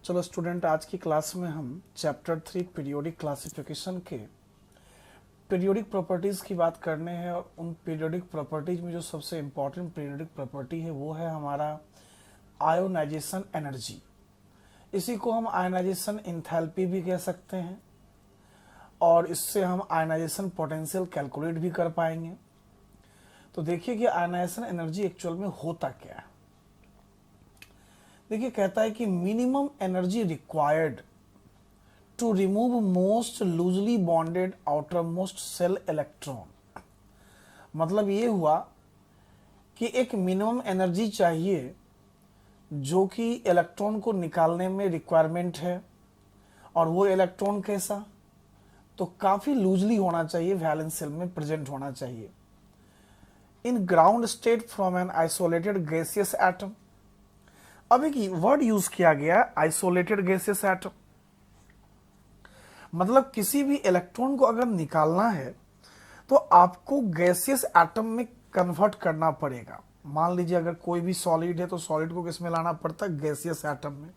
चलो स्टूडेंट, आज की क्लास में हम चैप्टर 3 पीरियोडिक क्लासिफिकेशन के पीरियोडिक प्रॉपर्टीज़ की बात करने हैं। और उन पीरियोडिक प्रॉपर्टीज़ में जो सबसे इम्पॉर्टेंट पीरियोडिक प्रॉपर्टी है वो है हमारा आयोनाइजेशन एनर्जी। इसी को हम आयोनाइजेशन इंथैल्पी भी कह सकते हैं और इससे हम आयोनाइजेशन पोटेंशियल कैलकुलेट भी कर पाएंगे। तो देखिए कि आयोनाइजेशन एनर्जी एक्चुअल में होता क्या है। देखिए, कहता है कि minimum energy required to remove most loosely bonded outermost shell electron. मतलब ये हुआ कि एक मिनिमम एनर्जी चाहिए जो कि इलेक्ट्रॉन को निकालने में रिक्वायरमेंट है। और वो इलेक्ट्रॉन कैसा, तो काफी लूजली होना चाहिए, वैलेंस सेल में प्रेजेंट होना चाहिए in ground state from an isolated gaseous atom. अब एक वर्ड यूज किया गया, आइसोलेटेड गैसियस एटम। मतलब किसी भी इलेक्ट्रॉन को अगर निकालना है तो आपको गैसियस एटम में कन्वर्ट करना पड़ेगा। मान लीजिए अगर कोई भी सॉलिड है तो सॉलिड को किस में लाना पड़ता है, गैसियस एटम में।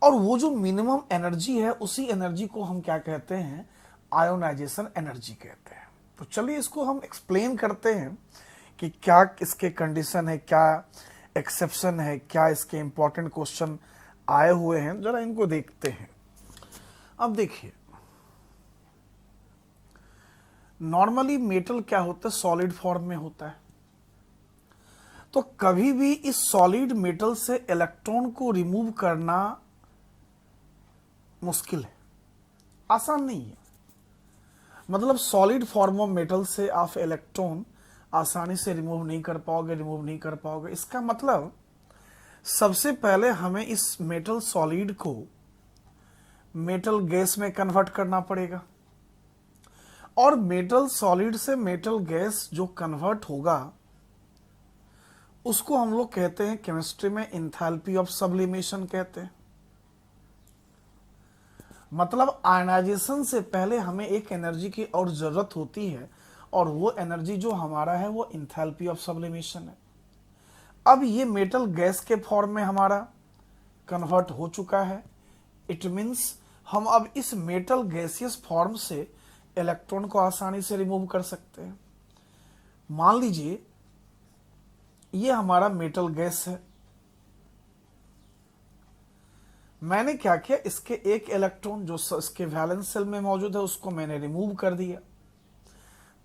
और वो जो मिनिमम एनर्जी है उसी एनर्जी को हम क्या कहते हैं, आयोनाइजेशन एनर्जी कहते हैं। तो चलिए इसको हम एक्सप्लेन करते हैं कि क्या इसके कंडीशन है, क्या एक्सेप्शन है, क्या इसके इंपॉर्टेंट क्वेश्चन आए हुए हैं, जरा इनको देखते हैं। अब देखिए, नॉर्मली मेटल क्या होता है, सॉलिड फॉर्म में होता है। तो कभी भी इस सॉलिड मेटल से इलेक्ट्रॉन को रिमूव करना मुश्किल है, आसान नहीं है। मतलब सॉलिड फॉर्म ऑफ मेटल से आप इलेक्ट्रॉन आसानी से रिमूव नहीं कर पाओगे। इसका मतलब सबसे पहले हमें इस मेटल सॉलिड को मेटल गैस में कन्वर्ट करना पड़ेगा। और मेटल सॉलिड से मेटल गैस जो कन्वर्ट होगा उसको हम लोग कहते हैं केमिस्ट्री में इंथैल्पी ऑफ सब्लिमेशन कहते हैं। मतलब आयनाइजेशन से पहले हमें एक एनर्जी की और जरूरत होती है, और वो एनर्जी जो हमारा है वो इंथैल्पी ऑफ सब्लिमेशन है। अब ये मेटल गैस के फॉर्म में हमारा कन्वर्ट हो चुका है। इट मीन्स हम अब इस मेटल गैसियस फॉर्म से इलेक्ट्रॉन को आसानी से रिमूव कर सकते हैं। मान लीजिए ये हमारा मेटल गैस है। मैंने क्या किया, इसके एक इलेक्ट्रॉन जो इसके वैलेंस सेल में मौजूद है उसको मैंने रिमूव कर दिया।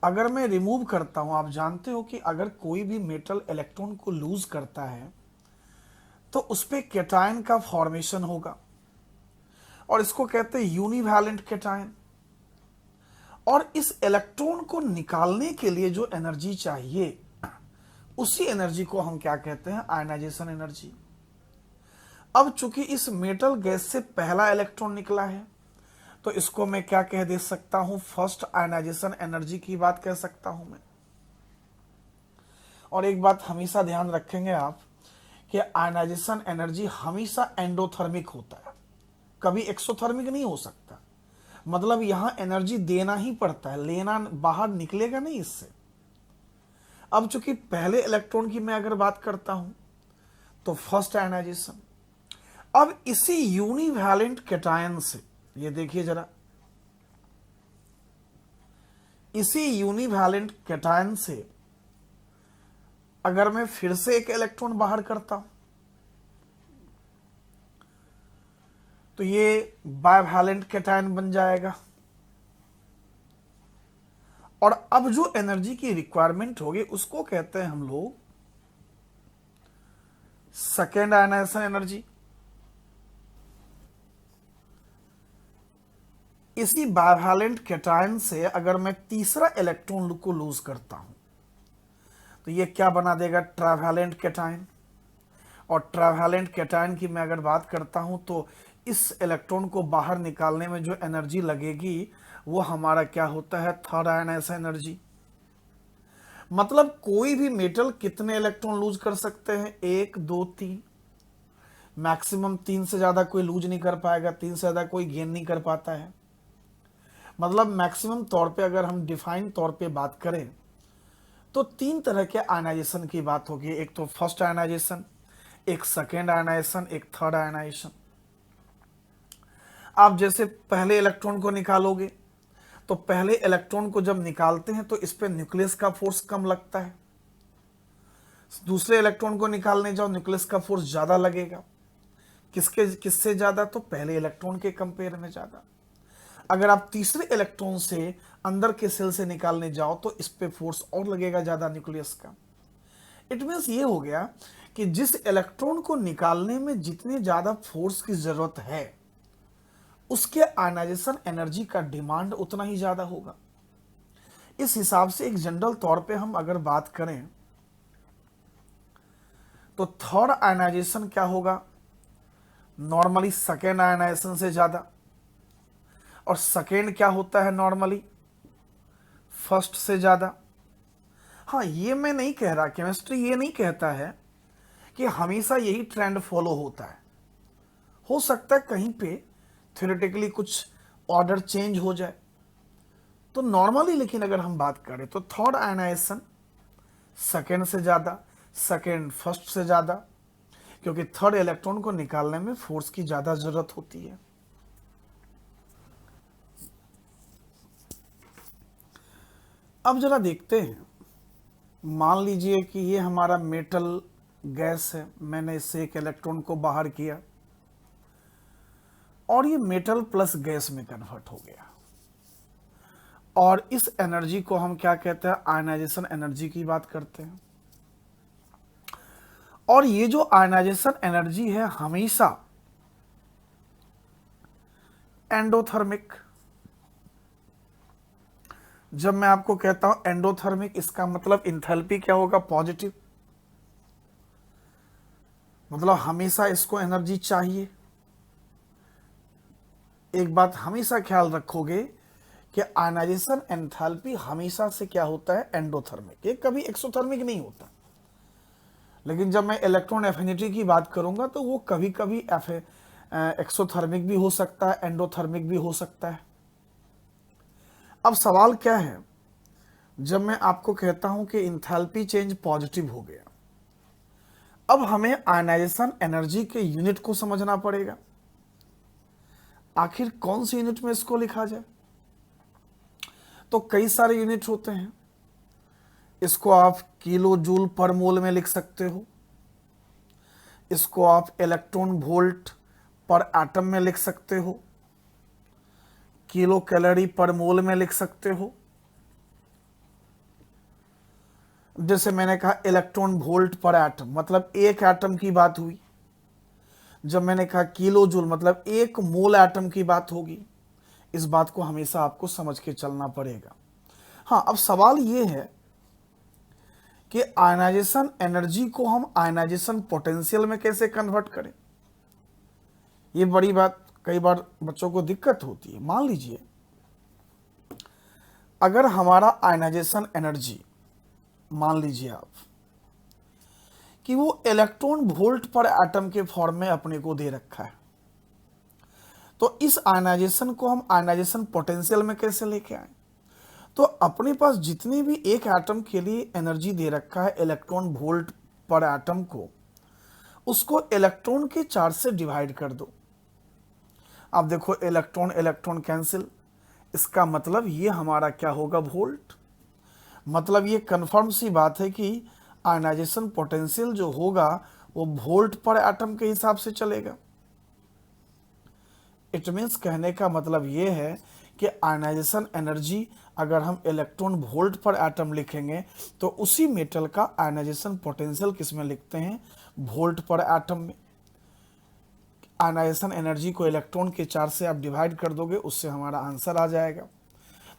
अगर मैं रिमूव करता हूं, आप जानते हो कि अगर कोई भी मेटल इलेक्ट्रॉन को लूज करता है तो उस पे कैटायन का फॉर्मेशन होगा, और इसको कहते हैं यूनिवैलेंट कैटायन। और इस इलेक्ट्रॉन को निकालने के लिए जो एनर्जी चाहिए उसी एनर्जी को हम क्या कहते हैं, आयनाइजेशन एनर्जी। अब चूंकि इस मेटल गैस से पहला इलेक्ट्रॉन निकला है तो इसको मैं क्या कह दे सकता हूं, फर्स्ट आयनाइजेशन एनर्जी की बात कह सकता हूं मैं। और एक बात हमेशा ध्यान रखेंगे आप कि आयनाइजेशन एनर्जी हमेशा एंडोथर्मिक होता है, कभी एक्सोथर्मिक नहीं हो सकता। मतलब यहां एनर्जी देना ही पड़ता है, लेना बाहर निकलेगा नहीं इससे। अब चूंकि पहले इलेक्ट्रॉन की मैं अगर बात करता हूं तो फर्स्ट आयनाइजेशन। अब इसी यूनिवैलेंट कैटायन से, ये देखिए जरा, इसी यूनिवैलेंट कैटायन से अगर मैं फिर से एक इलेक्ट्रॉन बाहर करता हूं तो ये बाइवैलेंट कैटायन बन जाएगा। और अब जो एनर्जी की रिक्वायरमेंट होगी उसको कहते हैं हम लोग सेकेंड आयनाइजेशन एनर्जी। इसी बाइवैलेंट कैटायन से अगर मैं तीसरा इलेक्ट्रॉन को लूज करता हूं तो ये क्या बना देगा, ट्रावैलेंट कैटायन। और ट्रावैलेंट कैटायन की मैं अगर बात करता हूं तो इस इलेक्ट्रॉन को बाहर निकालने में जो एनर्जी लगेगी वो हमारा क्या होता है, थर्ड आयनाइजेशन एनर्जी। मतलब कोई भी मेटल कितने इलेक्ट्रॉन लूज कर सकते हैं, 1 2 3, मैक्सिमम 3 से ज्यादा कोई लूज नहीं कर पाएगा, 3 से ज्यादा कोई गेन नहीं कर पाता है। मतलब मैक्सिमम तौर पे अगर हम डिफाइन तौर पे बात करें तो 3 तरह के आयनाइजेशन की बात होगी। एक तो फर्स्ट आयनाइजेशन, एक सेकेंड आयनाइजेशन, एक थर्ड आयनाइजेशन। आप जैसे पहले इलेक्ट्रॉन को निकालोगे तो पहले इलेक्ट्रॉन को जब निकालते हैं तो इस पे न्यूक्लियस का फोर्स कम लगता है, दूसरे इलेक्ट्रॉन को निकालने जाओ न्यूक्लियस का फोर्स ज्यादा लगेगा। किससे ज्यादा? तो पहले इलेक्ट्रॉन के कंपेयर में ज्यादा। अगर आप तीसरे इलेक्ट्रॉन से अंदर के सेल से निकालने जाओ तो इस पे फोर्स और लगेगा ज्यादा न्यूक्लियस का। इट मीन्स ये हो गया कि जिस इलेक्ट्रॉन को निकालने में जितनी ज्यादा फोर्स की जरूरत है उसके आयनाइजेशन एनर्जी का डिमांड उतना ही ज्यादा होगा। इस हिसाब से एक जनरल तौर पे हम अगर बात करें तो थर्ड आयनाइजेशन क्या होगा? नॉर्मली सेकेंड आयनाइजेशन से ज्यादा। और सेकेंड क्या होता है नॉर्मली? फर्स्ट से ज्यादा। हाँ, ये मैं नहीं कह रहा, केमिस्ट्री ये नहीं कहता है कि हमेशा यही ट्रेंड फॉलो होता है। हो सकता है कहीं पे थ्योरेटिकली कुछ ऑर्डर चेंज हो जाए तो नॉर्मली, लेकिन अगर हम बात करें तो थर्ड आयनाइजेशन सेकेंड से ज्यादा, सेकेंड फर्स्ट से ज्यादा, क्योंकि थर्ड इलेक्ट्रॉन को निकालने में फोर्स की ज्यादा जरूरत होती है। अब जरा देखते हैं, मान लीजिए कि ये हमारा मेटल गैस है, मैंने इससे एक इलेक्ट्रॉन को बाहर किया और ये मेटल प्लस गैस में कन्वर्ट हो गया, और इस एनर्जी को हम क्या कहते हैं? आयनाइजेशन एनर्जी की बात करते हैं। और ये जो आयनाइजेशन एनर्जी है हमेशा एंडोथर्मिक। जब मैं आपको कहता हूं एंडोथर्मिक, इसका मतलब इंथैल्पी क्या होगा? पॉजिटिव। मतलब हमेशा इसको एनर्जी चाहिए। एक बात हमेशा ख्याल रखोगे कि आयनाइजेशन एंथैल्पी हमेशा से क्या होता है? एंडोथर्मिक। ये कभी एक्सोथर्मिक नहीं होता। लेकिन जब मैं इलेक्ट्रॉन एफिनिटी की बात करूंगा तो वो कभी कभी एक्सोथर्मिक भी हो सकता है, एंडोथर्मिक भी हो सकता है। अब सवाल क्या है, जब मैं आपको कहता हूं कि इंथैल्पी चेंज पॉजिटिव हो गया, अब हमें आयनाइजेशन एनर्जी के यूनिट को समझना पड़ेगा। आखिर कौन सी यूनिट में इसको लिखा जाए? तो कई सारे यूनिट होते हैं। इसको आप किलो जूल पर मोल में लिख सकते हो, इसको आप इलेक्ट्रॉन वोल्ट पर एटम में लिख सकते हो, किलो कैलोरी पर मोल में लिख सकते हो। जैसे मैंने कहा इलेक्ट्रॉन वोल्ट पर एटम, मतलब एक एटम की बात हुई। जब मैंने कहा किलो जूल, मतलब एक मोल एटम की बात होगी। इस बात को हमेशा आपको समझ के चलना पड़ेगा। हाँ, अब सवाल यह है कि आयनाइजेशन एनर्जी को हम आयनाइजेशन पोटेंशियल में कैसे कन्वर्ट करें। ये बड़ी बात, कई बार बच्चों को दिक्कत होती है। मान लीजिए अगर हमारा आयनाइजेशन एनर्जी, मान लीजिए आप कि वो इलेक्ट्रॉन वोल्ट पर एटम के फॉर्म में अपने को दे रखा है, तो इस आयनाइजेशन को हम आयनाइजेशन पोटेंशियल में कैसे लेके आए? तो अपने पास जितनी भी एक एटम के लिए एनर्जी दे रखा है इलेक्ट्रॉन वोल्ट पर एटम को, उसको इलेक्ट्रॉन के चार्ज से डिवाइड कर दो। अब देखो इलेक्ट्रॉन इलेक्ट्रॉन कैंसिल, इसका मतलब ये हमारा क्या होगा? वोल्ट। मतलब ये कंफर्म सी बात है कि आयनाइजेशन पोटेंशियल जो होगा वो वोल्ट पर एटम के हिसाब से चलेगा। इट मीन्स कहने का मतलब ये है कि आयनाइजेशन एनर्जी अगर हम इलेक्ट्रॉन वोल्ट पर एटम लिखेंगे तो उसी मेटल का आयनाइजेशन पोटेंशियल किस में लिखते हैं? वोल्ट पर एटम में। आयनाइजेशन एनर्जी को इलेक्ट्रॉन के चार्ज से आप डिवाइड कर दोगे, उससे हमारा आंसर आ जाएगा।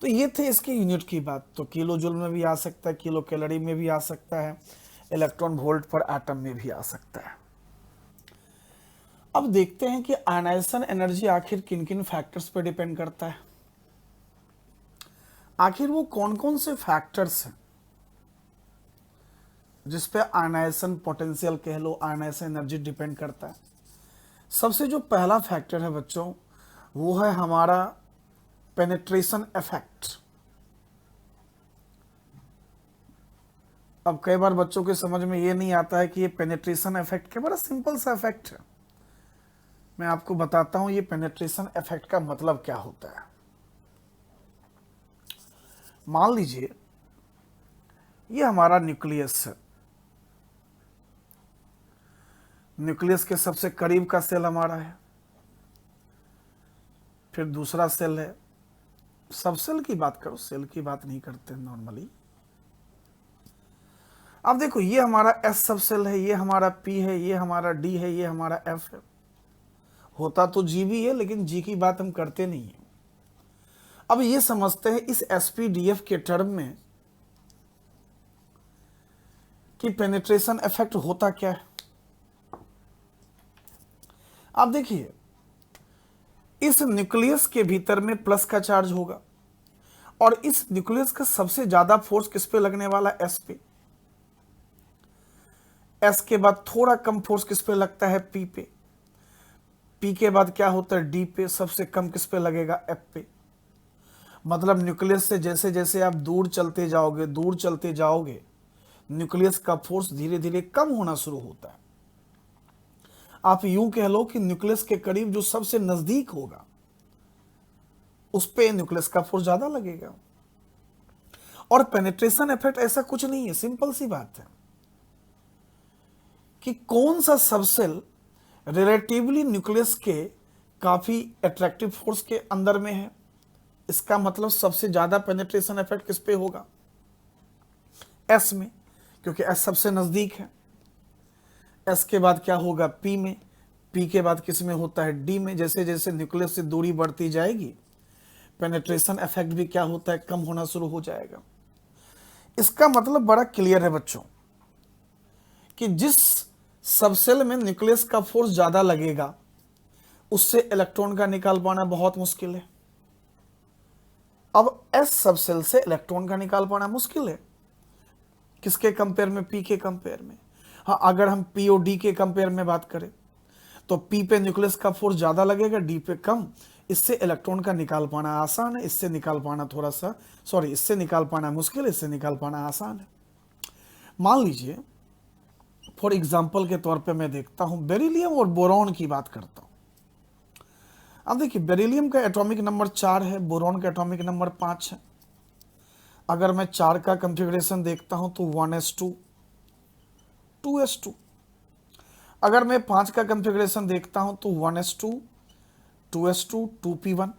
तो ये थे इसके यूनिट की बात। तो किलो जूल में भी आ सकता है, किलो कैलोरी में भी आ सकता है, इलेक्ट्रॉन वोल्ट पर एटम में भी आ सकता है। अब देखते हैं कि आयनाइजेशन एनर्जी आखिर किन किन फैक्टर्स पर डिपेंड करता है। आखिर वो कौन कौन से फैक्टर्स हैं जिस पे आयनाइजेशन पोटेंशियल कह लो, आयनाइजेशन एनर्जी डिपेंड करता है। सबसे जो पहला फैक्टर है बच्चों, वो है हमारा पेनिट्रेशन इफेक्ट। अब कई बार बच्चों के समझ में ये नहीं आता है कि ये पेनेट्रेशन इफेक्ट क्या, बड़ा सिंपल सा इफेक्ट है। मैं आपको बताता हूं ये पेनेट्रेशन इफेक्ट का मतलब क्या होता है। मान लीजिए ये हमारा न्यूक्लियस है, न्यूक्लियस के सबसे करीब का सेल हमारा है, फिर दूसरा सेल है। सब सेल की बात करो, सेल की बात नहीं करते नॉर्मली। अब देखो ये हमारा एस सब सेल है, ये हमारा पी है, ये हमारा डी है, ये हमारा एफ है। होता तो जी भी है लेकिन जी की बात हम करते नहीं है। अब ये समझते हैं इस एसपीडीएफ के टर्म में कि पेनिट्रेशन इफेक्ट होता क्या है। आप देखिए इस न्यूक्लियस के भीतर में प्लस का चार्ज होगा और इस न्यूक्लियस का सबसे ज्यादा फोर्स किस पे लगने वाला, एस पे। एस के बाद थोड़ा कम फोर्स किस पे लगता है, पी पे। पी के बाद क्या होता है, डी पे। सबसे कम किस पे लगेगा, एफ पे। मतलब न्यूक्लियस से जैसे जैसे आप दूर चलते जाओगे, दूर चलते जाओगे, न्यूक्लियस का फोर्स धीरे धीरे कम होना शुरू होता है। आप यूं कह लो कि न्यूक्लियस के करीब जो सबसे नजदीक होगा उस पे न्यूक्लियस का फोर्स ज्यादा लगेगा। और पेनिट्रेशन इफेक्ट ऐसा कुछ नहीं है, सिंपल सी बात है कि कौन सा सबसेल रिलेटिवली न्यूक्लियस के काफी अट्रैक्टिव फोर्स के अंदर में है, इसका मतलब सबसे ज्यादा पेनिट्रेशन इफेक्ट किस पे होगा, एस में, क्योंकि एस सबसे नजदीक है। एस के बाद क्या होगा, पी में। पी के बाद किस में होता है, डी में। जैसे जैसे न्यूक्लियस से दूरी बढ़ती जाएगी पेनिट्रेशन इफेक्ट भी क्या होता है, कम होना शुरू हो जाएगा। इसका मतलब बड़ा क्लियर है बच्चों कि जिस सबसेल में न्यूक्लियस का फोर्स ज्यादा लगेगा उससे इलेक्ट्रॉन का निकाल पाना बहुत मुश्किल है। अब एस सबसेल से इलेक्ट्रॉन का निकाल पाना मुश्किल है, किसके कंपेयर में, पी के कंपेयर में। हाँ, अगर हम पी और डी के कंपेयर में बात करें तो पी पे न्यूक्लियस का फोर्स ज्यादा लगेगा, डी पे कम। इससे इलेक्ट्रॉन का निकाल पाना आसान है, इससे निकाल पाना थोड़ा सा, सॉरी, इससे निकाल पाना मुश्किल है, इससे निकाल पाना आसान है। मान लीजिए फॉर एग्जाम्पल के तौर पे मैं देखता हूं बेरिलियम और बोरॉन की बात करता हूं। अब देखिए बेरिलियम का एटॉमिक नंबर 4 है, बोरॉन का एटॉमिक नंबर 5 है। अगर मैं 4 का कंफिग्रेशन देखता हूं तो 1s2 2s2। अगर मैं 5 का कंफिग्रेशन देखता हूं तो 1s2 2s2 2p1।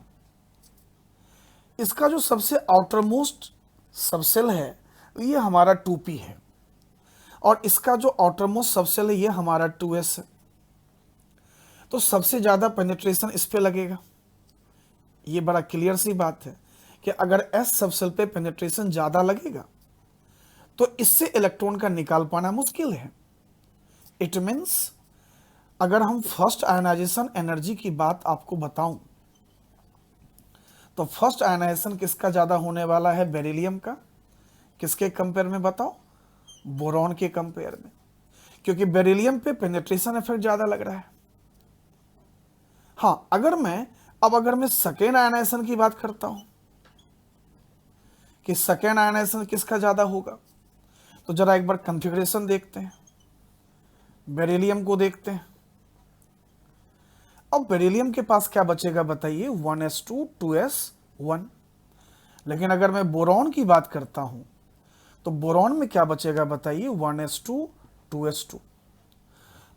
इसका जो सबसे आउटरमोस्ट सबसेल है ये हमारा 2p है और इसका जो आउटरमोस्ट सबसेल है ये हमारा 2s है। तो सबसे ज्यादा पेनिट्रेशन इस पे लगेगा। ये बड़ा क्लियर सी बात है कि अगर s सबसेल पे पेनिट्रेशन ज्यादा लगेगा तो इससे इलेक्ट्रॉन का निकाल पाना मुश्किल है। इट मीन्स अगर हम फर्स्ट आयनाइजेशन एनर्जी की बात आपको बताऊं तो फर्स्ट आयनाइजेशन किसका ज्यादा होने वाला है, बेरिलियम का। किसके कंपेयर में बताओ, बोरॉन के कंपेयर में, क्योंकि बेरिलियम पे पेनिट्रेशन इफेक्ट ज्यादा लग रहा है। हाँ, अगर मैं सेकेंड आयनाइजेशन की बात करता हूं कि सेकेंड आयनाइजेशन किसका ज्यादा होगा, तो जरा एक बार कॉन्फ़िगरेशन देखते हैं, बेरिलियम को देखते हैं। अब बेरिलियम के पास क्या बचेगा बताइए, 1s2 2s1। लेकिन अगर मैं बोरॉन की बात करता हूं तो बोरॉन में क्या बचेगा बताइए, 1s2 2s2।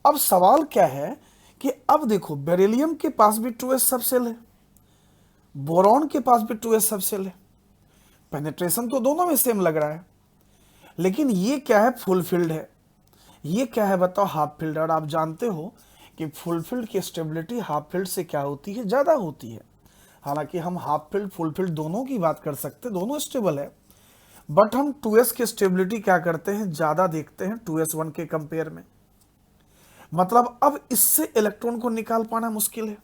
अब सवाल क्या है कि अब देखो बेरिलियम के पास भी 2s सबसेल है, बोरॉन के पास भी 2s सबसेल है। पेनिट्रेशन तो दोनों में सेम लग रहा है, लेकिन ये क्या है, फुलफिल्ड है, ये क्या है बताओ, हाफ फिल्ड। और आप जानते हो कि फुलफिल्ड की स्टेबिलिटी हाफ फिल्ड से क्या होती है, ज्यादा होती है। हालांकि हम हाफ फिल्ड फुलफिल्ड दोनों की बात कर सकते, दोनों स्टेबल है, बट हम 2s की स्टेबिलिटी क्या करते हैं, ज्यादा देखते हैं 2s1 के कंपेयर में। मतलब अब इससे इलेक्ट्रॉन को निकाल पाना मुश्किल है,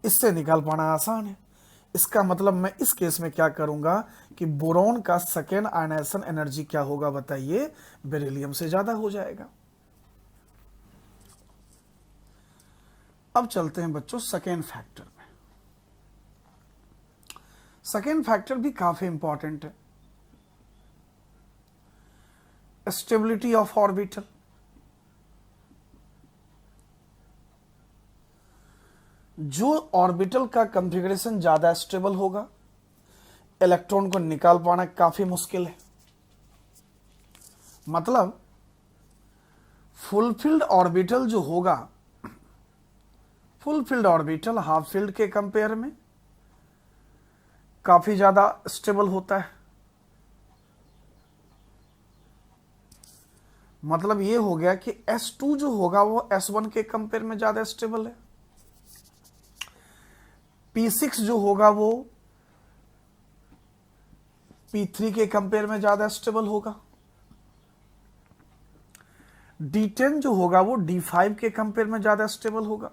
इससे निकाल पाना आसान है। इसका मतलब मैं इस केस में क्या करूंगा कि बोरॉन का सेकेंड आयनाइजेशन एनर्जी क्या होगा बताइए, बेरिलियम से ज्यादा हो जाएगा। अब चलते हैं बच्चों सेकेंड फैक्टर में। सेकेंड फैक्टर भी काफी इंपॉर्टेंट है। Stability of orbital. जो ऑर्बिटल का कॉन्फ़िगरेशन ज्यादा स्टेबल होगा, इलेक्ट्रॉन को निकाल पाना काफी मुश्किल है। मतलब फुलफिल्ड ऑर्बिटल जो होगा, फुलफिल्ड ऑर्बिटल हाफ फिल्ड के कंपेयर में काफी ज्यादा स्टेबल होता है। मतलब ये हो गया कि S2 जो होगा वो S1 के कंपेयर में ज्यादा स्टेबल है। P6 जो होगा वो P3 के कंपेयर में ज्यादा स्टेबल होगा। D10 जो होगा वो D5 के कंपेयर में ज्यादा स्टेबल होगा।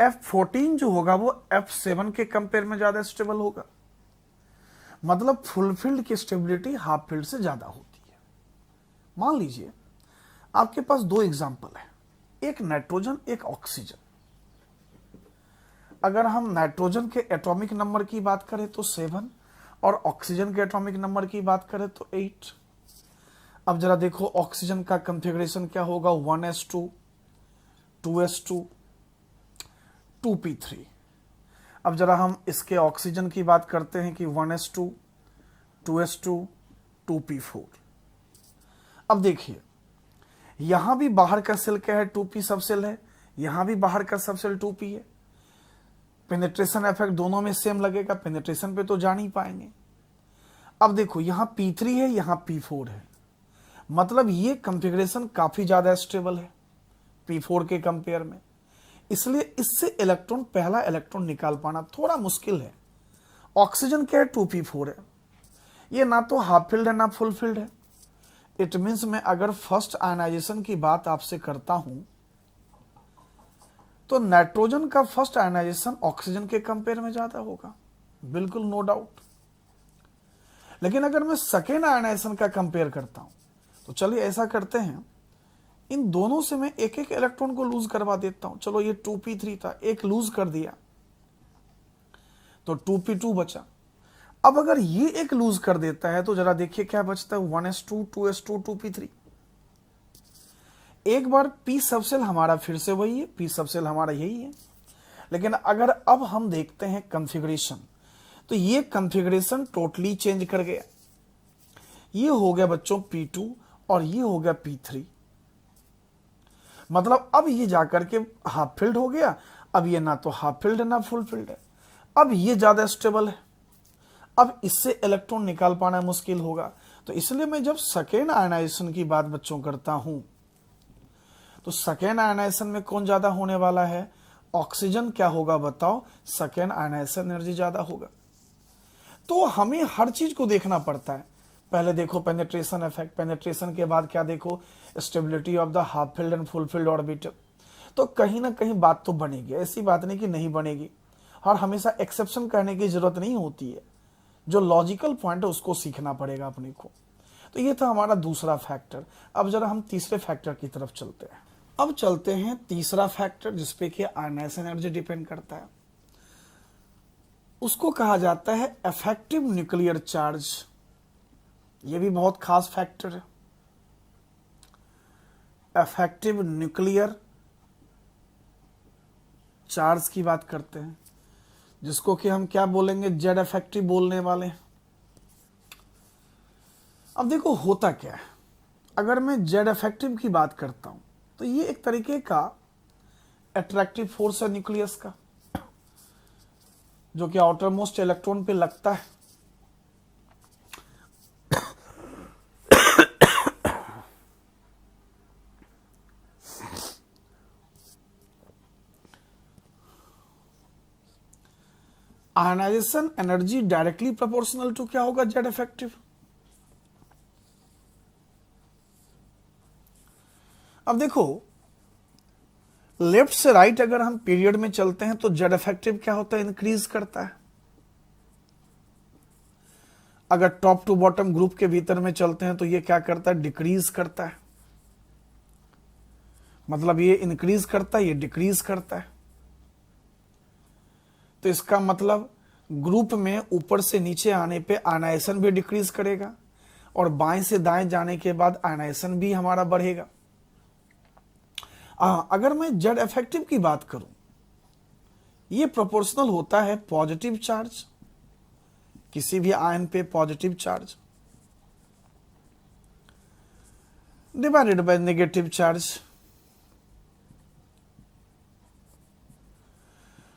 F14 जो होगा वो F7 के कंपेयर में ज्यादा स्टेबल होगा। मतलब फुलफिल्ड की स्टेबिलिटी हाफ फील्ड से ज्यादा होती है। मान लीजिए आपके पास दो एग्जाम्पल है, एक नाइट्रोजन एक ऑक्सीजन। अगर हम नाइट्रोजन के एटॉमिक नंबर की बात करें तो 7 और ऑक्सीजन के एटॉमिक नंबर की बात करें तो 8। अब जरा देखो ऑक्सीजन का कॉन्फ़िगरेशन क्या होगा, 1s2 2s2 2p3। अब जरा हम इसके ऑक्सीजन की बात करते हैं कि 1s2 2s2 2p4। अब देखिए यहां भी बाहर का सेल क्या है, 2p सब सेल है, यहां भी बाहर का सब सेल 2p है। पेनिट्रेशन इफेक्ट दोनों में सेम लगेगा, पेनिट्रेशन पे तो जान ही पाएंगे। अब देखो यहां P3 है, यहां P4 है। मतलब ये कॉन्फ़िगरेशन काफी ज्यादा स्टेबल है P4 के कंपेयर में, इसलिए इससे इलेक्ट्रॉन, पहला इलेक्ट्रॉन निकाल पाना थोड़ा मुश्किल है। ऑक्सीजन क्या है, 2p4 है, ये ना तो हाफ फील्ड है ना फुल फील्ड है। इट मीन्स मैं अगर फर्स्ट आयनाइजेशन की बात आपसे करता हूं तो नाइट्रोजन का फर्स्ट आयनाइजेशन ऑक्सीजन के कंपेयर में ज्यादा होगा, बिल्कुल नो डाउट। लेकिन अगर मैं सेकेंड आयनाइजेशन का कंपेयर करता हूं तो चलिए ऐसा करते हैं, इन दोनों से मैं एक एक इलेक्ट्रॉन को लूज करवा देता हूं। चलो ये 2p3 था, एक लूज कर दिया तो 2p2 बचा। अब अगर ये एक लूज कर देता है तो जरा देखिए क्या बचता है, 1s2 2s2 2p3। एक बार p सबसेल हमारा फिर से वही है, p सबसेल हमारा यही है। लेकिन अगर अब हम देखते हैं कॉन्फ़िगरेशन, तो ये कॉन्फ़िगरेशन टोटली चेंज कर गया। ये हो गया बच्चों P2 और ये हो गया P3। मतलब अब ये जाकर के हाफ फील्ड हो गया। अब ये ना तो हाफ फील्ड है ना फुल फील्ड है, अब ये ज्यादा स्टेबल है। अब इससे इलेक्ट्रॉन निकाल पाना मुश्किल होगा। तो इसलिए मैं जब सेकेंड आयनाइजेशन की बात बच्चों करता हूं तो सेकेंड आयनाइजेशन में कौन ज्यादा होने वाला है, ऑक्सीजन क्या होगा बताओ, सेकेंड आयनाइजेशन एनर्जी ज्यादा होगा। तो हमें हर चीज को देखना पड़ता है। पहले देखो पेनिट्रेशन इफेक्ट, पेनिट्रेशन के बाद क्या देखो, stability of the half field and full filled orbital. तो कहीं ना कहीं बात तो बनेगी, ऐसी बात नहीं कि नहीं बनेगी। और हमेशा एक्सेप्शन करने की जरूरत नहीं होती है, जो लॉजिकल पॉइंट है उसको सीखना पड़ेगा अपने को। तो ये था हमारा दूसरा फैक्टर। अब जरा हम तीसरे फैक्टर की तरफ चलते हैं। अब चलते हैं तीसरा फैक्टर जिसपे कि आयनाइजेशन एनर्जी डिपेंड करता है, उसको कहा जाता है इफेक्टिव न्यूक्लियर चार्ज। ये भी बहुत खास फैक्टर है, इफेक्टिव न्यूक्लियर चार्ज की बात करते हैं, जिसको कि हम क्या बोलेंगे, जेड इफेक्टिव बोलने वाले हैं। अब देखो होता क्या है, अगर मैं जेड इफेक्टिव की बात करता हूं तो ये एक तरीके का अट्रैक्टिव फोर्स है न्यूक्लियस का, जो कि आउटर मोस्ट इलेक्ट्रॉन पे लगता है। Ionisation energy directly proportional to क्या होगा, जेड इफेक्टिव। अब देखो लेफ्ट से राइट अगर हम पीरियड में चलते हैं तो जेड इफेक्टिव क्या होता है, इंक्रीज करता है। अगर टॉप टू बॉटम ग्रुप के भीतर में चलते हैं तो ये क्या करता है, डिक्रीज करता है। मतलब ये इंक्रीज करता है, ये डिक्रीज करता है। तो इसका मतलब ग्रुप में ऊपर से नीचे आने पे आयनाइजेशन भी डिक्रीज करेगा और बाएं से दाएं जाने के बाद आयनाइजेशन भी हमारा बढ़ेगा। अगर मैं जेड इफेक्टिव की बात करूं, ये प्रोपोर्शनल होता है पॉजिटिव चार्ज, किसी भी आयन पे positive charge divided by negative charge.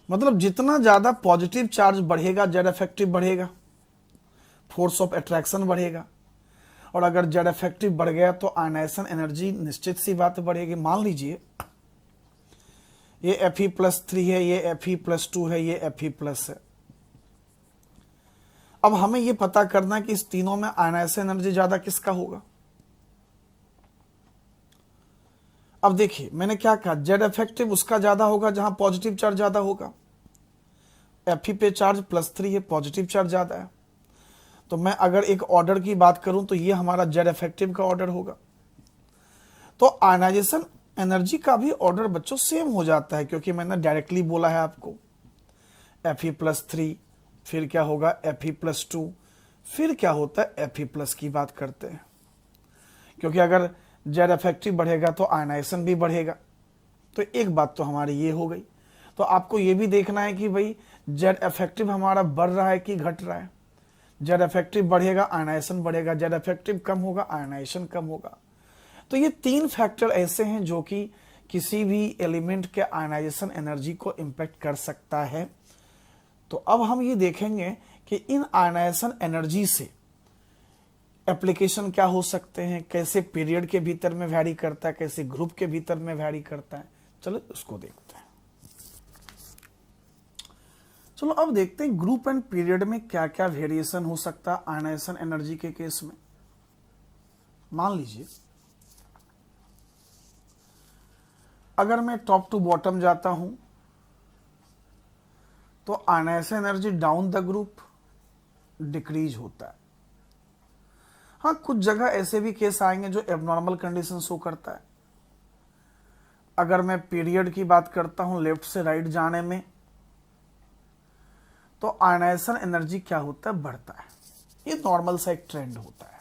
मतलब जितना ज्यादा पॉजिटिव चार्ज बढ़ेगा जेड इफेक्टिव बढ़ेगा, फोर्स ऑफ अट्रैक्शन बढ़ेगा। और अगर जेड इफेक्टिव बढ़ गया तो आयनाइजेशन एनर्जी निश्चित सी बात बढ़ेगी। मान लीजिए ये Fe+3 है, ये Fe+2 है, ये Fe+ है। अब हमें ये पता करना है कि इस तीनों में आयनाइजेशन एनर्जी ज्यादा किसका होगा। अब देखिए मैंने क्या कहा, जेड इफेक्टिव उसका ज्यादा होगा जहां पॉजिटिव चार्ज ज्यादा होगा। Fe पे चार्ज +3 है, पॉजिटिव चार्ज ज्यादा है। तो मैं अगर एक ऑर्डर की बात करूं तो ये हमारा जेड इफेक्टिव का ऑर्डर होगा। तो आयनाइजेशन एनर्जी का भी ऑर्डर बच्चों सेम हो जाता है, क्योंकि मैंने डायरेक्टली बोला है आपको Fe+3, फिर क्या होगा Fe+2, फिर क्या होता है Fe+ की बात करते हैं। क्योंकि अगर जेड इफेक्टिव बढ़ेगा तो आयनाइजेशन भी बढ़ेगा। तो एक बात तो हमारी ये हो गई। तो आपको ये भी देखना है कि भाई जेड इफेक्टिव हमारा बढ़ रहा है कि घट रहा है। जेड इफेक्टिव बढ़ेगा आयनाइजेशन बढ़ेगा, जेड इफेक्टिव कम होगा आयनाइजेशन कम होगा। तो ये तीन फैक्टर ऐसे हैं जो कि किसी भी एलिमेंट के आयनाइजेशन एनर्जी को इंपैक्ट कर सकता है। तो अब हम ये देखेंगे कि इन आयनाइजेशन एनर्जी से एप्लीकेशन क्या हो सकते हैं, कैसे पीरियड के भीतर में वैरी करता है, कैसे ग्रुप के भीतर में वैरी करता है। चलो उसको देखते हैं। चलो अब देखते हैं ग्रुप एंड पीरियड में क्या क्या वेरिएशन हो सकता है आयनाइजेशन एनर्जी के केस में। मान लीजिए अगर मैं टॉप टू बॉटम जाता हूं तो ionisation energy down the group decrease होता है। हाँ, कुछ जगह ऐसे भी केस आएंगे जो एबनॉर्मल कंडीशन शो करता है। अगर मैं पीरियड की बात करता हूं लेफ्ट से राइट जाने में, तो आयनाइजेशन एनर्जी क्या होता है, बढ़ता है। ये नॉर्मल सा एक ट्रेंड होता है।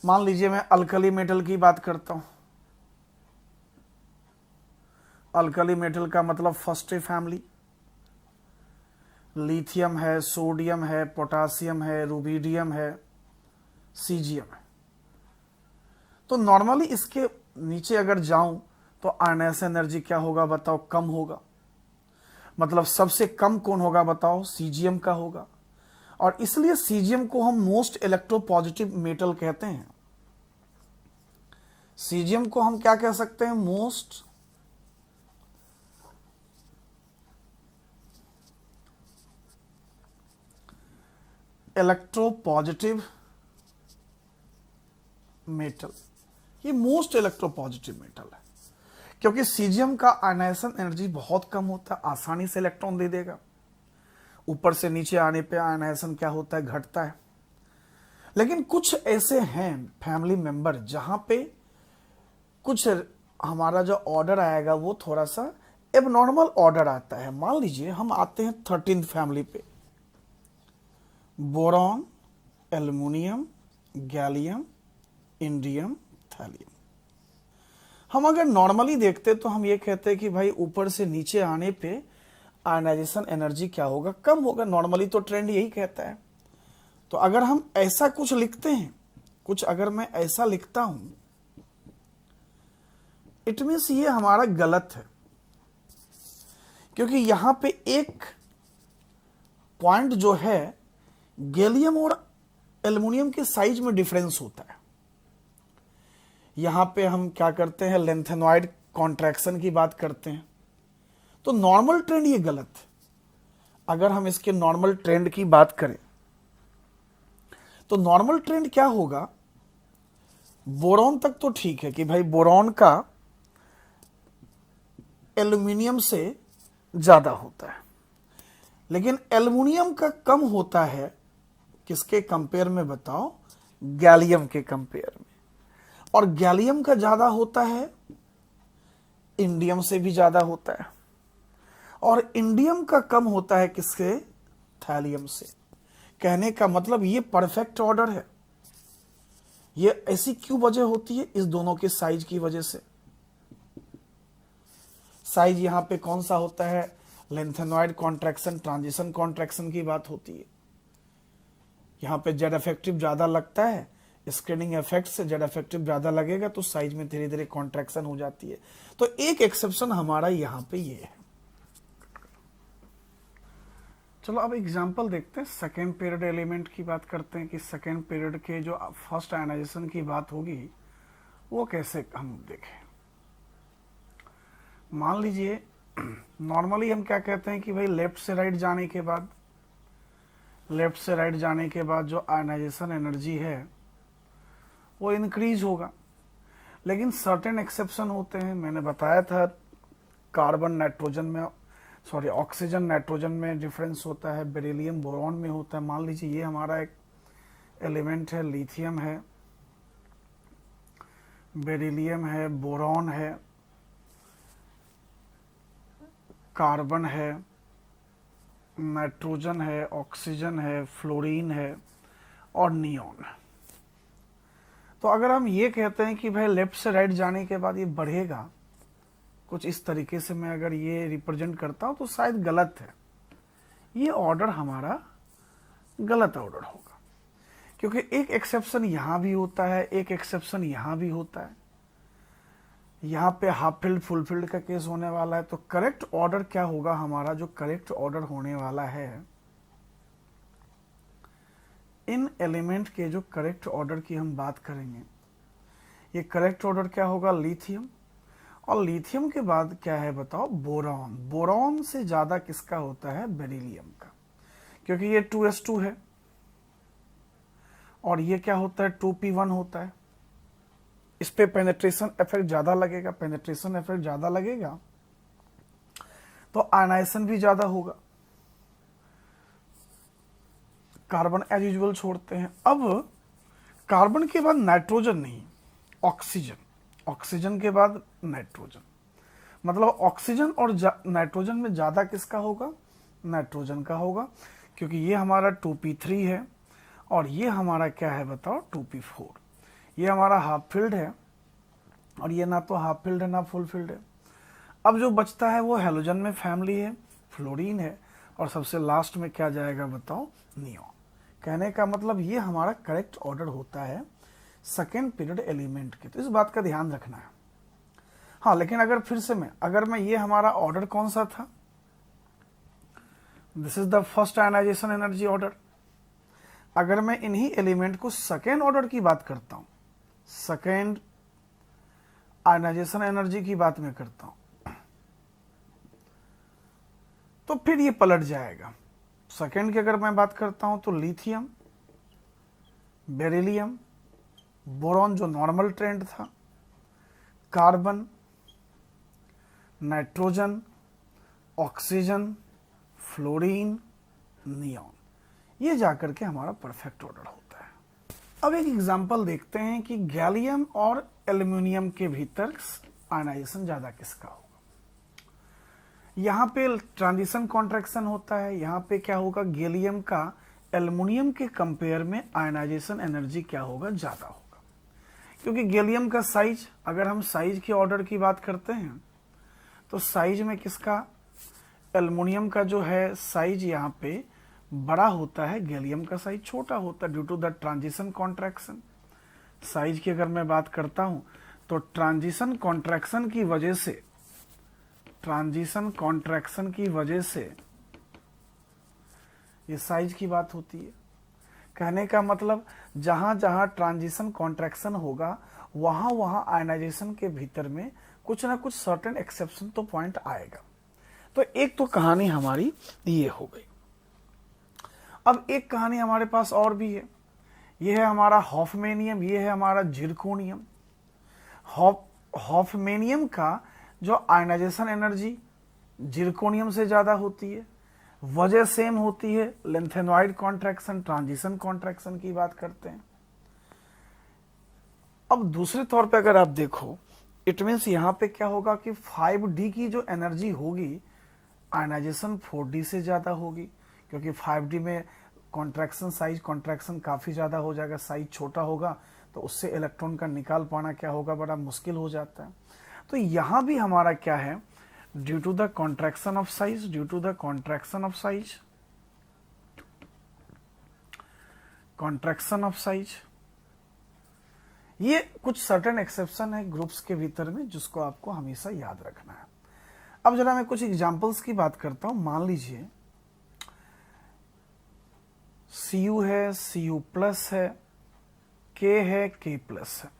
मान लीजिए मैं अल्कली मेटल की बात करता हूं। अल्कली मेटल का मतलब फर्स्ट फैमिली, लिथियम है, सोडियम है, पोटासियम है, रुबिडियम है, सीजियम है। तो नॉर्मली इसके नीचे अगर जाऊं तो आयनाइजेशन एनर्जी क्या होगा बताओ, कम होगा। मतलब सबसे कम कौन होगा बताओ, सीजियम का होगा। और इसलिए सीजियम को हम मोस्ट इलेक्ट्रोपॉजिटिव मेटल कहते हैं। सीजियम को हम क्या कह सकते हैं, मोस्ट इलेक्ट्रोपॉजिटिव मेटल। ये मोस्ट इलेक्ट्रोपॉजिटिव मेटल है क्योंकि सीजियम का आयनाइजेशन एनर्जी बहुत कम होता है, आसानी से इलेक्ट्रॉन दे देगा। ऊपर से नीचे आने पे आयनाइजेशन क्या होता है, घटता है। लेकिन कुछ ऐसे हैं फैमिली मेंबर जहां पे कुछ हमारा जो ऑर्डर आएगा वो थोड़ा सा एबनॉर्मल ऑर्डर आता है। मान लीजिए हम आते हैं 13th फैमिली पे, boron, aluminium, gallium, indium, thallium. हम अगर नॉर्मली देखते तो हम ये कहते हैं कि भाई ऊपर से नीचे आने पे आयनाइजेशन एनर्जी क्या होगा, कम होगा। नॉर्मली तो ट्रेंड यही कहता है। तो अगर हम ऐसा कुछ लिखते हैं, कुछ अगर मैं ऐसा लिखता हूं, इट मीन्स ये हमारा गलत है। क्योंकि यहां पे एक पॉइंट जो है, गैलियम और एल्युमिनियम के साइज में डिफरेंस होता है। यहां पे हम क्या करते हैं, लेंथेनॉइड कॉन्ट्रैक्शन की बात करते हैं। तो नॉर्मल ट्रेंड ये गलत है। अगर हम इसके नॉर्मल ट्रेंड की बात करें तो नॉर्मल ट्रेंड क्या होगा, बोरॉन तक तो ठीक है कि भाई बोरॉन का एल्युमिनियम से ज्यादा होता है, लेकिन एल्युमिनियम का कम होता है किसके कंपेयर में बताओ, गैलियम के कंपेयर में। और गैलियम का ज्यादा होता है, इंडियम से भी ज्यादा होता है। और इंडियम का कम होता है किससे, थैलियम से। कहने का मतलब ये परफेक्ट ऑर्डर है। ये ऐसी क्यों वजह होती है? इस दोनों के साइज की वजह से। साइज यहां पे कौन सा होता है? लेंथेनॉइड कॉन्ट्रैक्शन, ट्रांजिशन कॉन्ट्रैक्शन की बात होती है। यहां पे जेड इफेक्टिव ज्यादा लगता है, स्क्रीनिंग इफेक्ट से जेड इफेक्टिव ज्यादा लगेगा तो साइज में धीरे धीरे कॉन्ट्रैक्शन हो जाती है। तो एक एक्सेप्शन हमारा यहां पे ये है। चलो अब एग्जांपल देखते हैं। सेकेंड पीरियड एलिमेंट की बात करते हैं कि सेकेंड पीरियड के जो फर्स्ट आयनाइजेशन की बात होगी वो कैसे हम देखें। मान लीजिए नॉर्मली हम क्या कहते हैं कि भाई लेफ्ट से राइट जाने के बाद, लेफ्ट से राइट जाने के बाद जो आयनाइजेशन एनर्जी है वो इंक्रीज होगा। लेकिन सर्टेन एक्सेप्शन होते हैं। मैंने बताया था कार्बन नाइट्रोजन में, सॉरी ऑक्सीजन नाइट्रोजन में डिफरेंस होता है, बेरिलियम बोरॉन में होता है। मान लीजिए ये हमारा एक एलिमेंट है, लिथियम है, बेरिलियम है, बोरॉन है, कार्बन है, नाइट्रोजन है, ऑक्सीजन है, फ्लोरीन है और नियॉन है। तो अगर हम ये कहते हैं कि भाई लेफ्ट से राइट जाने के बाद ये बढ़ेगा कुछ इस तरीके से, मैं अगर ये रिप्रेजेंट करता हूं तो शायद गलत है। ये ऑर्डर हमारा गलत ऑर्डर होगा, क्योंकि एक एक्सेप्शन यहां भी होता है, एक एक्सेप्शन यहां भी होता है। यहां पे हाफ फिल्ड फुल फील्ड का केस होने वाला है। तो करेक्ट ऑर्डर क्या होगा हमारा? जो करेक्ट ऑर्डर होने वाला है, इन एलिमेंट के जो करेक्ट ऑर्डर की हम बात करेंगे, ये करेक्ट ऑर्डर क्या होगा? लिथियम। और लिथियम के बाद क्या है बताओ? बोरॉन। बोरॉन से ज्यादा किसका होता है? बेरिलियम का, क्योंकि ये 2s2 है और ये क्या होता है? 2p1 होता है। इस पे पेनिट्रेशन इफेक्ट ज्यादा लगेगा, पेनिट्रेशन इफेक्ट ज्यादा लगेगा तो आयनाइजेशन भी ज्यादा होगा। कार्बन एज यूजुअल छोड़ते हैं। अब कार्बन के बाद नाइट्रोजन नहीं, ऑक्सीजन। ऑक्सीजन के बाद नाइट्रोजन, मतलब ऑक्सीजन और नाइट्रोजन में ज्यादा किसका होगा? नाइट्रोजन का होगा, क्योंकि ये हमारा 2p3 है और ये हमारा क्या है बताओ? 2p4। ये हमारा हाफ फील्ड है और ये ना तो हाफ फील्ड है ना फुल फील्ड है। अब जो बचता है वो हैलोजन में फैमिली है, फ्लोरीन है और सबसे लास्ट में क्या जाएगा बताओ? नियॉन। कहने का मतलब ये हमारा करेक्ट ऑर्डर होता है सेकेंड पीरियड एलिमेंट के। तो इस बात का ध्यान रखना है। हाँ, लेकिन अगर फिर से अगर मैं ये हमारा ऑर्डर कौन सा था? This is the first ionisation energy order. अगर मैं इन्हीं एलिमेंट को सेकेंड ऑर्डर की बात करता हूं, सेकेंड आयनाइजेशन एनर्जी की बात मैं करता हूं, तो फिर ये पलट जाएगा। सेकेंड की अगर मैं बात करता हूं तो लिथियम, बेरिलियम, बोरॉन जो नॉर्मल ट्रेंड था, carbon, nitrogen, oxygen, fluorine, neon, ये जाकर के हमारा परफेक्ट ऑर्डर होता है। अब एक एग्जांपल देखते हैं कि गैलियम और एल्यूमिनियम के भीतर आयनाइजेशन ज्यादा किसका होगा। यहां पे ट्रांजिशन कॉन्ट्रैक्शन होता है। यहां पे क्या होगा? गैलियम का एल्यूमिनियम के कंपेयर में आयनाइजेशन एनर्जी क्या होगा? ज्यादा होगा, क्योंकि गैलियम का साइज, अगर हम साइज के ऑर्डर की बात करते हैं तो साइज में किसका? एल्यूमिनियम का जो है साइज यहाँ पे बड़ा होता है, गैलियम का साइज छोटा होता है due to the transition contraction. Size की अगर मैं बात करता हूं तो ट्रांजिशन कॉन्ट्रैक्शन की वजह से, ट्रांजिशन कॉन्ट्रैक्शन की वजह से ये साइज की बात होती है। कहने का मतलब जहां जहां ट्रांजिशन कॉन्ट्रैक्शन होगा वहां वहां आयनाइजेशन के भीतर में कुछ ना कुछ सर्टेन एक्सेप्शन तो पॉइंट आएगा। तो एक तो कहानी हमारी ये हो गई। अब एक कहानी हमारे पास और भी है। ये है हमारा हॉफमेनियम, ये है हमारा जिरकोनियम। हॉफमेनियम का जो आयनाइजेशन एनर्जी जिरकोनियम से ज्यादा होती है, वजह सेम होती है, लेंथेनॉइड कॉन्ट्रैक्शन, ट्रांजिशन कॉन्ट्रैक्शन की बात करते हैं। अब दूसरे तौर पे अगर आप देखो, इट मीन्स यहां पे क्या होगा कि 5d की जो एनर्जी होगी आयनाइजेशन 4d से ज्यादा होगी, क्योंकि 5d में कॉन्ट्रैक्शन साइज, कॉन्ट्रैक्शन काफ़ी ज़्यादा हो जाएगा, साइज छोटा होगा तो उससे इलेक्ट्रॉन का निकाल पाना क्या होगा, बड़ा मुश्किल हो जाता है। तो यहाँ भी हमारा क्या है, due to the contraction of size, due to the contraction of size, contraction of size, ये कुछ सर्टेन एक्सेप्शन है ग्रुप्स के भीतर में जिसको आपको हमेशा याद रखना है। अब जरा मैं कुछ एग्जांपल्स की बात करता हूं। मान लीजिए Cu है, Cu प्लस है, K है, K प्लस है।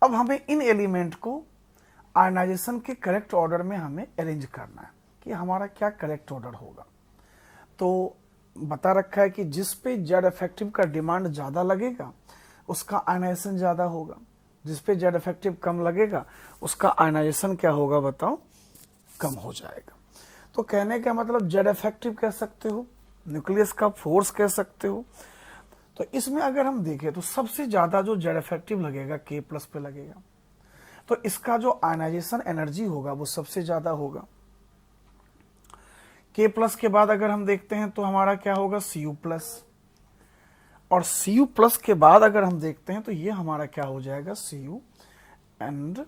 अब हमें इन एलिमेंट को आयनाइजेशन के करेक्ट ऑर्डर में हमें अरेंज करना है कि हमारा क्या करेक्ट ऑर्डर होगा। तो बता रखा है कि जिस पे जेड इफेक्टिव का डिमांड ज़्यादा लगेगा उसका आयनाइजेशन ज़्यादा होगा, जिस पे जेड इफेक्टिव कम लगेगा उसका आयनाइजेशन क्या होगा बताओ, कम हो जाएगा। तो कहने का मतलब जेड इफेक्टिव कह सकते हो, न्यूक्लियस का फोर्स कह सकते हो। तो इसमें अगर हम देखें तो सबसे ज्यादा जो जेड इफेक्टिव लगेगा K प्लस पे लगेगा, तो इसका जो आयनाइजेशन एनर्जी होगा वो सबसे ज्यादा होगा। K प्लस के बाद अगर हम देखते हैं तो हमारा क्या होगा, Cu प्लस, और Cu प्लस के बाद अगर हम देखते हैं तो ये हमारा क्या हो जाएगा, Cu। एंड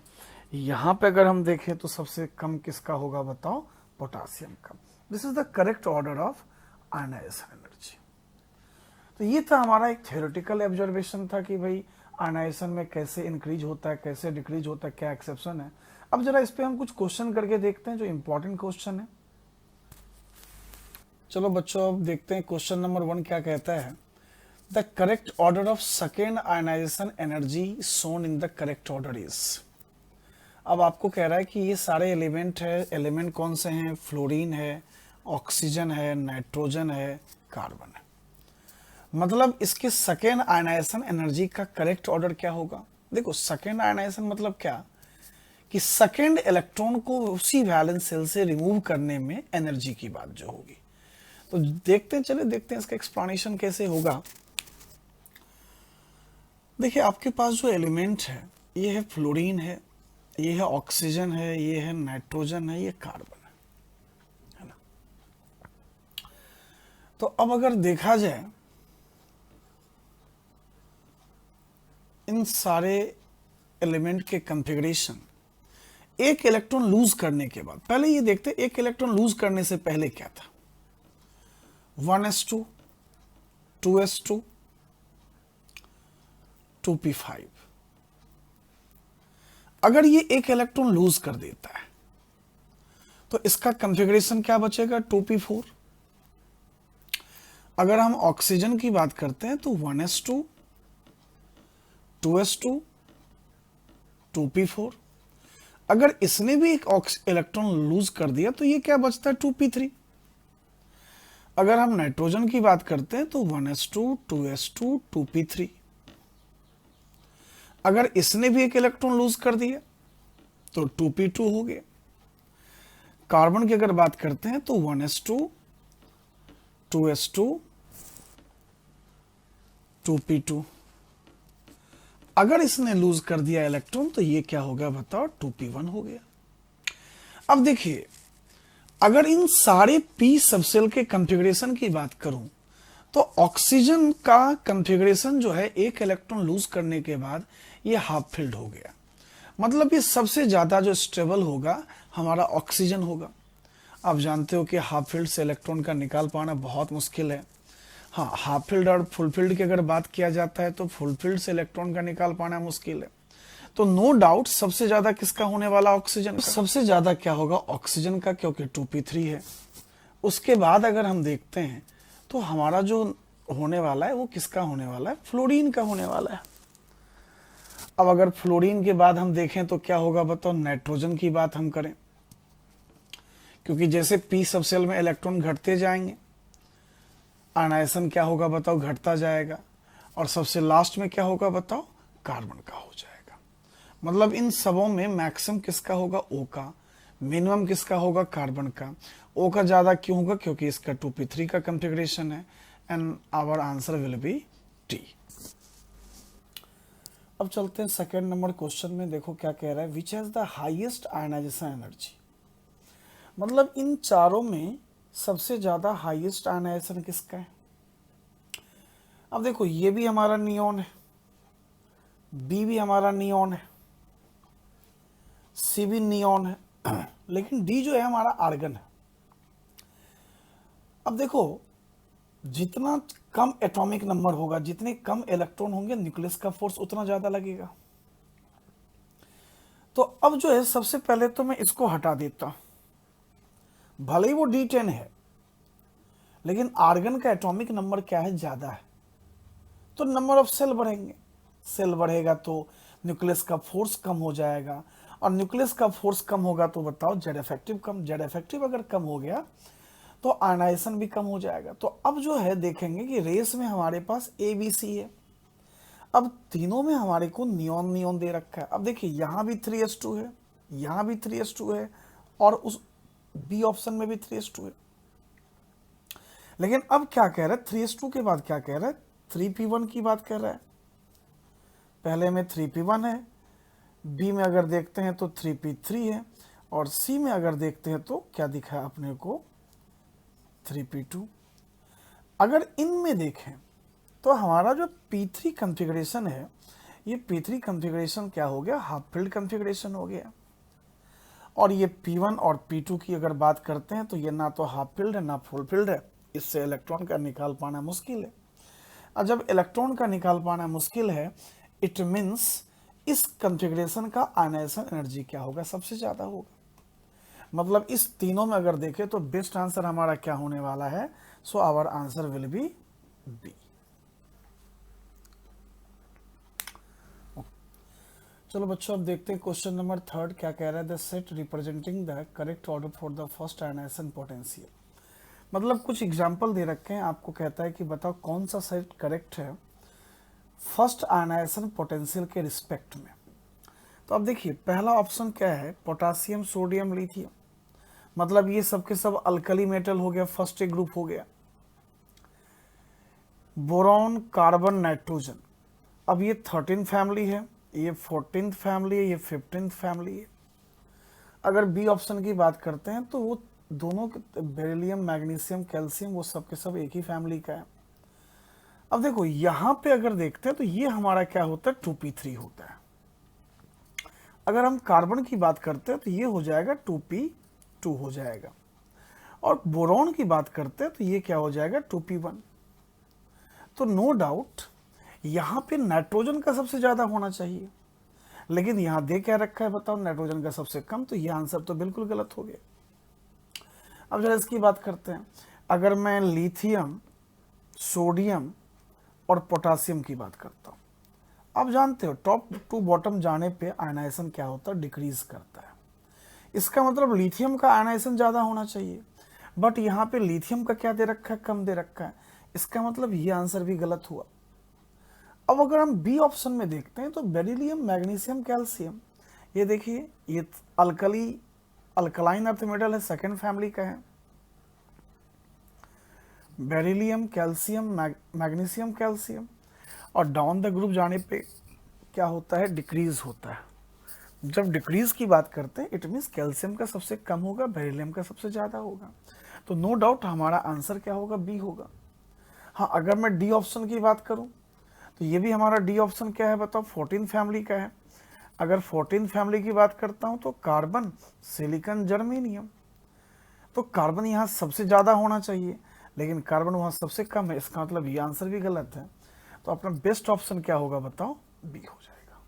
यहां पे अगर हम देखें तो सबसे कम किसका होगा बताओ, पोटासियम का। This is the correct order of ionisation energy. तो ये था हमारा एक थ्योरेटिकल ऑब्जर्वेशन था कि भाई आयनाइजेशन में कैसे इंक्रीज होता है, कैसे डिक्रीज होता है, क्या एक्सेप्शन है। अब जरा इस पे हम कुछ क्वेश्चन करके देखते हैं जो इंपॉर्टेंट क्वेश्चन है। चलो बच्चों अब देखते हैं क्वेश्चन नंबर 1 क्या कहता है। The correct order of second ionisation energy shown in the correct order is. अब आपको कह रहा है कि ये सारे एलिमेंट है, एलिमेंट कौन से हैं, फ्लोरीन है, ऑक्सीजन है, नाइट्रोजन है, कार्बन है। मतलब इसके सेकेंड आयनाइजेशन एनर्जी का करेक्ट ऑर्डर क्या होगा। देखो सेकेंड आयनाइजेशन मतलब क्या, कि सेकेंड इलेक्ट्रॉन को उसी वैलेंस सेल से रिमूव करने में एनर्जी की बात जो होगी। तो देखते हैं, चले देखते हैं इसका एक्सप्लेनेशन कैसे होगा। देखिए आपके पास जो एलिमेंट है ये है फ्लोरीन है, ये है ऑक्सीजन है, ये है नाइट्रोजन है, ये कार्बन है ना। तो अब अगर देखा जाए इन सारे एलिमेंट के कॉन्फ़िगरेशन, एक इलेक्ट्रॉन लूज करने के बाद, पहले ये देखते एक इलेक्ट्रॉन लूज करने से पहले क्या था, 1s2, 2s2, 2p5। अगर ये एक इलेक्ट्रॉन लूज कर देता है तो इसका कॉन्फ़िगरेशन क्या बचेगा, 2p4। अगर हम ऑक्सीजन की बात करते हैं तो 1s2, 2s2, 2p4। अगर इसने भी एक इलेक्ट्रॉन लूज कर दिया तो ये क्या बचता है, 2p3। अगर हम नाइट्रोजन की बात करते हैं तो 1s2, 2s2, 2p3। अगर इसने भी एक इलेक्ट्रॉन लूज कर दिया तो 2p2 हो गया। कार्बन की अगर बात करते हैं तो 1s2, 2s2, 2p2। अगर इसने लूज कर दिया इलेक्ट्रॉन तो ये क्या हो गया बताओ, 2p1 हो गया। अब देखिए अगर इन सारे p सबसेल के कॉन्फ़िगरेशन की बात करूं तो ऑक्सीजन का कॉन्फ़िगरेशन जो है एक इलेक्ट्रॉन लूज करने के बाद ये हाफ फिल्ड हो गया। मतलब ये सबसे ज्यादा जो स्टेबल होगा हमारा ऑक्सीजन होगा। आप जानते हो कि हाफ फील्ड से इलेक्ट्रॉन का निकाल पाना बहुत मुश्किल है। हाँ, हाफ फील्ड और फुल फील्ड की अगर बात किया जाता है तो फुल फील्ड से इलेक्ट्रॉन का निकाल पाना मुश्किल है। तो नो डाउट सबसे ज्यादा किसका होने वाला, ऑक्सीजन का। सबसे ज्यादा क्या होगा, ऑक्सीजन का, क्योंकि 2p3 है। उसके बाद अगर हम देखते हैं तो हमारा जो होने वाला है वो किसका होने वाला है, फ्लोरीन का होने वाला है। अब अगर फ्लोरीन के बाद हम देखें तो क्या होगा बताओ, नाइट्रोजन की बात हम करें, क्योंकि जैसे p सबसेल में इलेक्ट्रॉन घटते जाएंगे आयनाइजेशन क्या होगा बताओ, घटता जाएगा। और सबसे लास्ट में क्या होगा बताओ, कार्बन का हो जाएगा। मतलब इन सबों में मैक्सिमम किसका होगा, O का, मिनिमम किसका होगा, कार्बन का। O का ज्यादा क्यों होगा, क्योंकि इसका 2p3 का कॉन्फ़िगरेशन है। And our answer will be T। अब चलते हैं सेकेंड नंबर क्वेश्चन में। देखो क्या कह रहा है, which has the highest ionisation energy. मतलब इन चारों में सबसे ज्यादा हाईएस्ट आयनाइजेशन किसका है। अब देखो ये भी हमारा नियॉन है, बी भी हमारा नियॉन है, सी भी नियॉन है, लेकिन डी जो है हमारा आर्गन है। अब देखो जितना कम एटॉमिक नंबर होगा, जितने कम इलेक्ट्रॉन होंगे, न्यूक्लियस का फोर्स उतना ज्यादा लगेगा। तो अब जो है सबसे पहले तो मैं इसको हटा देता हूं, भले ही वो D10 है, लेकिन आर्गन का एटॉमिक नंबर क्या है, ज्यादा है, तो नंबर ऑफ सेल बढ़ेंगे। सेल बढ़ेगा तो न्यूक्लियस का फोर्स कम हो जाएगा, और न्यूक्लियस का फोर्स कम होगा तो बताओ जेड इफेक्टिव कम, जेड इफेक्टिव अगर कम हो गया तो आयनाइजेशन भी कम हो जाएगा। तो अब जो है देखेंगे कि रेस में हमारे पास ए बी सी है। अब तीनों में हमारे को नियॉन नियॉन दे रखा है। अब देखिए यहां भी 3s2 है, यहां भी 3s2 है, और उस बी ऑप्शन में भी 3s2 है। लेकिन अब क्या कह रहा है, 3s2 के बाद क्या कह रहा है, 3p1 की बात कर रहा है। पहले में 3p1 है, बी में अगर देखते हैं तो 3p3 है, और सी में अगर देखते हैं तो क्या दिखा है अपने को, 3p2। अगर इनमें देखें तो हमारा जो p3 कॉन्फ़िगरेशन है, ये p3 कॉन्फ़िगरेशन क्या हो गया, हाफ फील्ड कॉन्फ़िगरेशन हो गया। और ये p1 और p2 की अगर बात करते हैं तो ये ना तो हाफ फील्ड है ना फुल फील्ड है, इससे इलेक्ट्रॉन का निकाल पाना मुश्किल है। और जब इलेक्ट्रॉन का निकाल पाना मुश्किल है, इट मीन्स इस कॉन्फ़िगरेशन का आयनाइजेशन एनर्जी क्या होगा, सबसे ज़्यादा होगा। मतलब इस तीनों में अगर देखें तो बेस्ट आंसर हमारा क्या होने वाला है, so our answer will be B. चलो बच्चों अब देखते हैं क्वेश्चन नंबर 3 क्या कह रहा है, the set representing the correct order for the first ionisation potential. मतलब कुछ एग्जांपल दे रखे हैं, आपको कहता है कि बताओ कौन सा सेट करेक्ट है फर्स्ट आयनाइजेशन पोटेंशियल के रिस्पेक्ट में। तो अब देखिए पहला ऑप्शन क्या है, पोटासियम सोडियम लिथियम, मतलब ये सब के सब अल्कली मेटल हो गया, फर्स्ट ए ग्रुप हो गया। बोरॉन कार्बन नाइट्रोजन, अब ये 13 फैमिली है, ये 14th फैमिली है, ये 15th फैमिली है। अगर बी ऑप्शन की बात करते हैं तो वो दोनों बेरिलियम मैग्नीशियम कैल्शियम वो सब के सब एक ही फैमिली का है। अब देखो यहां पे अगर देखते हैं तो ये हमारा क्या होता है, 2p3 होता है। अगर हम कार्बन की बात करते हैं तो ये हो जाएगा 2p2 हो जाएगा, और बोरॉन की बात करते हैं तो ये क्या हो जाएगा, 2p1। तो नो डाउट यहां पे नाइट्रोजन का सबसे ज्यादा होना चाहिए, लेकिन यहां दे क्या रखा है बताओ, नाइट्रोजन का सबसे कम, तो ये आंसर तो बिल्कुल गलत हो गया। अब जरा इसकी बात करते हैं, अगर मैं लिथियम सोडियम और पोटासियम की बात करता हूं, आप जानते हो टॉप टू बॉटम जाने पे आयनाइजेशन क्या होता है, डिक्रीज करता है। इसका मतलब लिथियम का आयनाइजेशन ज्यादा होना चाहिए, बट यहाँ पे लिथियम का क्या दे रखा है, कम दे रखा है। इसका मतलब ये आंसर भी गलत हुआ। अब अगर हम बी ऑप्शन में देखते हैं तो बेरिलियम मैग्नीशियम कैल्शियम, ये देखिए ये अल्कलाइन अर्थ मेटल है, सेकेंड फैमिली का है। बेरिलियम कैल्शियम मैग्नीशियम कैल्शियम, और डाउन द ग्रुप जाने पे क्या होता है, डिक्रीज होता है। जब डिक्रीज की बात करते हैं इट मीन्स कैल्शियम का सबसे कम होगा, बेरिलियम का सबसे ज़्यादा होगा। तो नो डाउट हमारा आंसर क्या होगा, बी होगा। हाँ अगर मैं डी ऑप्शन की बात करूं तो ये भी हमारा डी ऑप्शन क्या है बताओ, 14 फैमिली का है। अगर 14 फैमिली की बात करता हूं तो कार्बन सिलिकॉन जर्मेनियम, तो कार्बन यहाँ सबसे ज़्यादा होना चाहिए, लेकिन कार्बन वहाँ सबसे कम है, इसका मतलब ये आंसर भी गलत है। तो अपना बेस्ट ऑप्शन क्या होगा बताओ, बी हो जाएगा।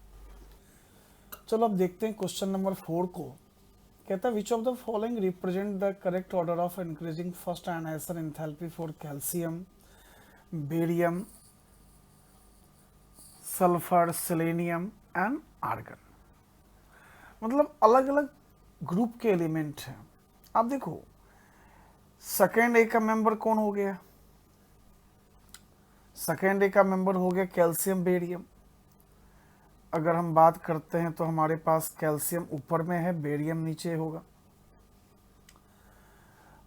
चलो अब देखते हैं क्वेश्चन नंबर 4 को। कहता है which of the following represent the correct order of increasing first ionisation enthalpy for calcium barium sulphur selenium and argon. मतलब अलग अलग ग्रुप के एलिमेंट हैं। अब देखो सेकेंड ए का मेंबर कौन हो गया, सेकेंड ए का मेंबर हो गया कैल्शियम बेरियम। अगर हम बात करते हैं तो हमारे पास कैल्शियम ऊपर में है, बेरियम नीचे होगा।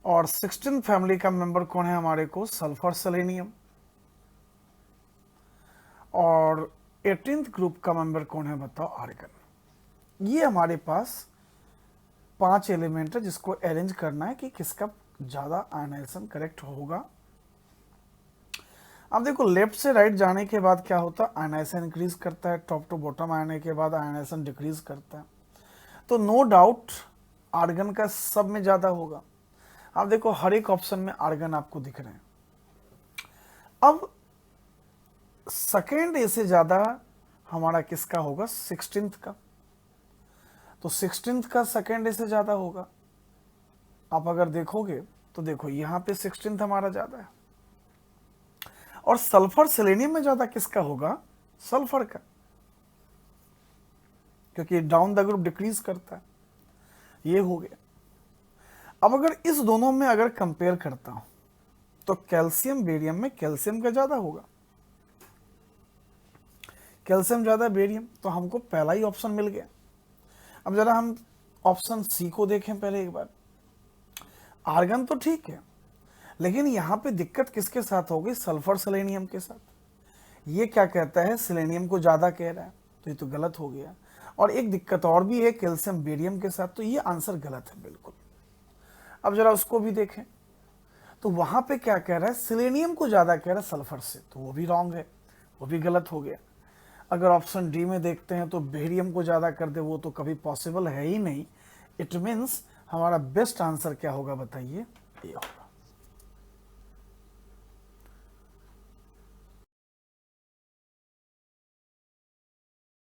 और 16th फैमिली का मेंबर कौन है हमारे को, सल्फर सेलेनियम। और 18th ग्रुप का मेंबर कौन है बताओ, आर्गन। ये हमारे पास 5 एलिमेंट है जिसको अरेंज करना है कि किसका ज्यादा आयनाइजेशन करेक्ट होगा। अब देखो लेफ्ट से राइट जाने के बाद क्या होता है, आयनाइजेशन इंक्रीज करता है, टॉप टू बॉटम आने के बाद आयनाइजेशन डिक्रीज करता है। तो नो डाउट आर्गन का सब में ज़्यादा होगा। अब देखो हर एक ऑप्शन में आर्गन आपको दिख रहे हैं। अब सेकेंड ए से ज़्यादा हमारा किसका होगा, 16th का। तो 16th का सेकेंड ए से ज़्यादा होगा। आप अगर देखोगे तो देखो यहाँ पे 16th हमारा ज़्यादा है। और सल्फर सेलेनियम में ज़्यादा किसका होगा, सल्फर का, क्योंकि डाउन द ग्रुप डिक्रीज करता है। ये हो गया। अब अगर इस दोनों में अगर कंपेयर करता हूं तो कैल्शियम बेरियम में कैल्शियम का ज़्यादा होगा, कैल्शियम ज़्यादा बेरियम, तो हमको पहला ही ऑप्शन मिल गया। अब जरा हम ऑप्शन सी को देखें पहले एक बार। आर्गन तो ठीक है, लेकिन यहां पे दिक्कत किसके साथ होगी, सल्फर सेलेनियम के साथ। ये क्या कहता है, सेलेनियम को ज़्यादा कह रहा है, तो ये तो गलत हो गया। और एक दिक्कत और भी है कैल्शियम बेरियम के साथ, तो ये आंसर गलत है बिल्कुल। अब जरा उसको भी देखें तो वहां पे क्या कह रहा है, सेलेनियम को ज़्यादा कह रहा है सल्फर से, तो वो भी रॉन्ग है, वो भी गलत हो गया। अगर ऑप्शन डी में देखते हैं तो बेरियम को ज़्यादा कर दे, वो तो कभी पॉसिबल है ही नहीं। इट मीन्स हमारा बेस्ट आंसर क्या होगा बताइए, ये होगा।